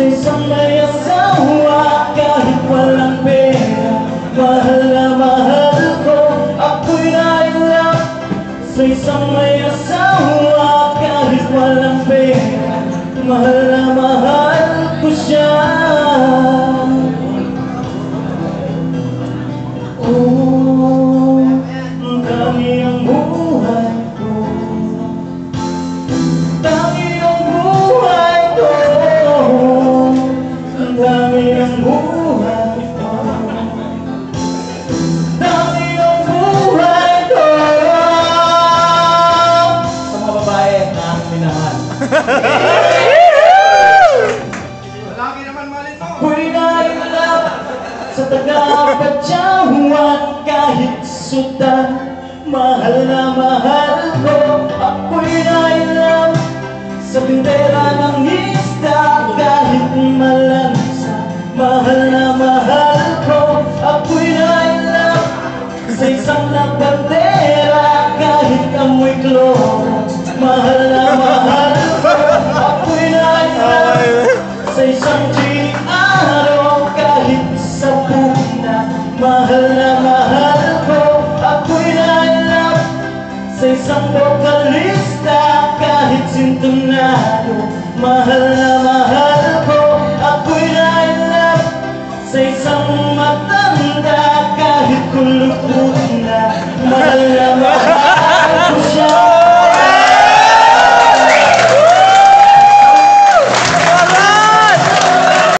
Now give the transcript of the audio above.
Sa isang may asawa kahit walang pera, mahal na mahal ko, ako'y na-in-love. Sa isang may asawa kahit walang pera, mahal na mahal ko siya. Oh, ang dami ang buhay ko, dami ang buhay ko, ang dami ang buhay ko, dami ang buhay ko. Sa mga babae na aking minahal, Lagi naman malin mo. ako'y na-in-love sa taga-Patyawan kahit sutan. Mahal na mahal ko, ako'y na-in-love sa bintera ng isda kahit malansa. Mahal na mahal ko, ako'y na-in-love sa isang labandera kahit amoy kloro. Mahal na mahal ko, ako'y na-in-love sa isang GRO kahit sa puna. Mahal na mahal ko, ako'y na-in-love sa isang vokalista kahit sintonado. Mahal na mahal ko, ako'y na-in-love sa isang mata